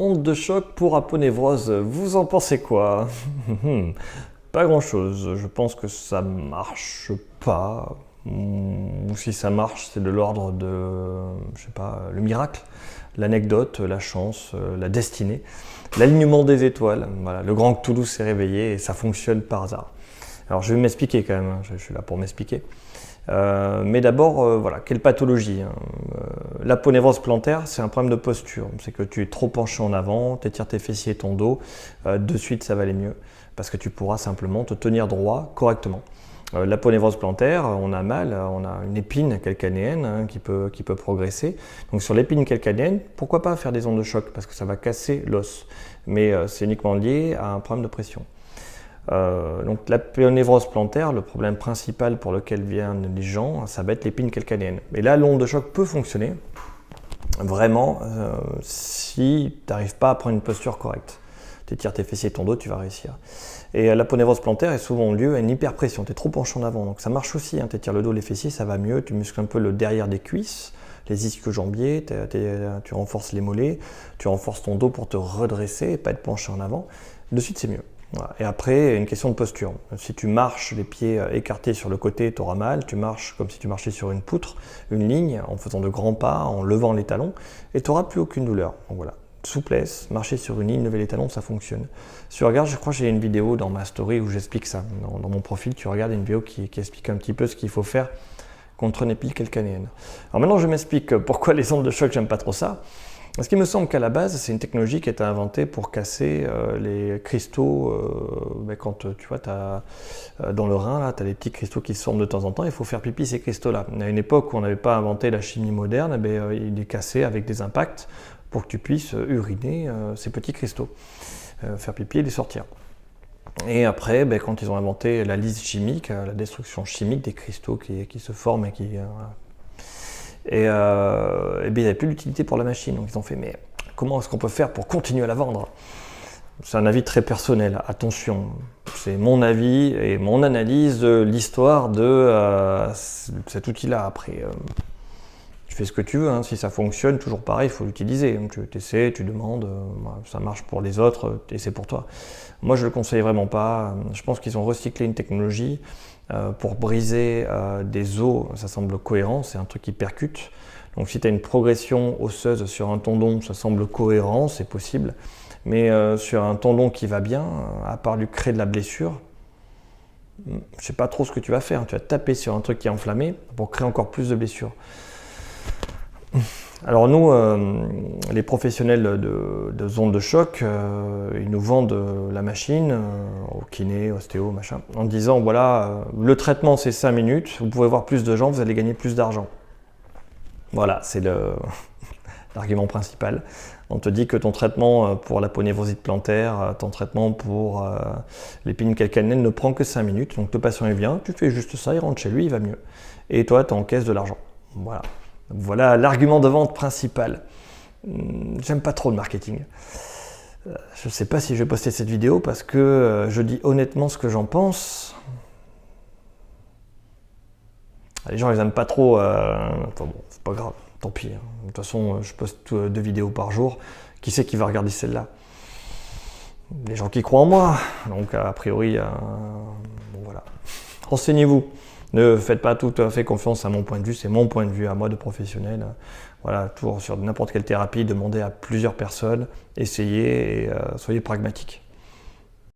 Onde de choc pour aponévrose, vous en pensez quoi? Pas grand chose, je pense que ça marche pas. Ou si ça marche, c'est de l'ordre de, je sais pas, le miracle, l'anecdote, la chance, la destinée, l'alignement des étoiles. Voilà, le grand Cthulhu s'est réveillé et ça fonctionne par hasard. Alors je vais m'expliquer quand même, je suis là pour m'expliquer. Mais d'abord, voilà, quelle pathologie hein. L'aponévrose plantaire, c'est un problème de posture. C'est que tu es trop penché en avant, tu étires tes fessiers et ton dos, de suite ça va aller mieux, parce que tu pourras simplement te tenir droit correctement. L'aponévrose plantaire, on a mal, on a une épine calcanéenne hein, qui peut progresser. Donc sur l'épine calcanéenne, pourquoi pas faire des ondes de choc, parce que ça va casser l'os. Mais c'est uniquement lié à un problème de pression. Donc l'aponévrose plantaire, le problème principal pour lequel viennent les gens, ça va être l'épine calcanéenne. Et là, l'onde de choc peut fonctionner vraiment si tu n'arrives pas à prendre une posture correcte. Tu étires tes fessiers et ton dos, tu vas réussir. Et l'aponévrose plantaire est souvent lieu à une hyperpression, tu es trop penché en avant, donc ça marche aussi, hein. Tu étires le dos, les fessiers, ça va mieux, tu muscles un peu le derrière des cuisses, les ischio-jambiers, tu renforces les mollets, tu renforces ton dos pour te redresser et pas être penché en avant. De suite, c'est mieux. Voilà. Et après, une question de posture. Si tu marches les pieds écartés sur le côté, tu auras mal. Tu marches comme si tu marchais sur une poutre, une ligne, en faisant de grands pas, en levant les talons, et tu n'auras plus aucune douleur. Donc voilà, souplesse, marcher sur une ligne, lever les talons, ça fonctionne. Si tu regardes, je crois que j'ai une vidéo dans ma story où j'explique ça. Dans mon profil, tu regardes une vidéo qui explique un petit peu ce qu'il faut faire contre une épine calcanéenne. Alors maintenant, je m'explique pourquoi les ondes de choc, j'aime pas trop ça. Parce qu'il me semble qu'à la base, c'est une technologie qui a été inventée pour casser les cristaux. Quand tu vois, dans le rein, tu as des petits cristaux qui se forment de temps en temps, il faut faire pipi ces cristaux-là. À une époque où on n'avait pas inventé la chimie moderne, il est cassé avec des impacts pour que tu puisses uriner ces petits cristaux, faire pipi et les sortir. Et après, quand ils ont inventé la lyse chimique, la destruction chimique des cristaux qui se forment et qui... il n'y avait plus d'utilité pour la machine. Donc ils ont fait, mais comment est-ce qu'on peut faire pour continuer à la vendre? C'est un avis très personnel, attention. C'est mon avis et mon analyse de l'histoire de cet outil-là. Après, tu fais ce que tu veux, hein. Si ça fonctionne, toujours pareil, il faut l'utiliser. Tu essaies, tu demandes, ça marche pour les autres et c'est pour toi. Moi, je ne le conseille vraiment pas. Je pense qu'ils ont recyclé une technologie pour briser des os, ça semble cohérent, c'est un truc qui percute. Donc si tu as une progression osseuse sur un tendon, ça semble cohérent, c'est possible. Mais sur un tendon qui va bien, à part lui créer de la blessure, je ne sais pas trop ce que tu vas faire. Tu vas taper sur un truc qui est enflammé pour créer encore plus de blessures. Alors nous, les professionnels de ondes de choc, ils nous vendent la machine au kiné, ostéo, machin, en disant voilà, le traitement c'est 5 minutes, vous pouvez voir plus de gens, vous allez gagner plus d'argent. Voilà, c'est l'argument principal. On te dit que ton traitement pour l'aponévrosite plantaire, ton traitement pour l'épine calcanéenne ne prend que 5 minutes, donc le patient il vient, tu fais juste ça, il rentre chez lui, il va mieux. Et toi, tu encaisses de l'argent. Voilà. Voilà l'argument de vente principal. J'aime pas trop le marketing. Je ne sais pas si je vais poster cette vidéo parce que je dis honnêtement ce que j'en pense. Les gens ils aiment pas trop. Enfin bon, c'est pas grave, tant pis. Hein. De toute façon, je poste 2 vidéos par jour. Qui c'est qui va regarder celle-là? Les gens qui croient en moi. Donc a priori, bon voilà. Renseignez-vous. Ne faites pas tout à fait confiance à mon point de vue, c'est mon point de vue à moi de professionnel. Voilà, toujours sur n'importe quelle thérapie, demandez à plusieurs personnes, essayez et soyez pragmatiques.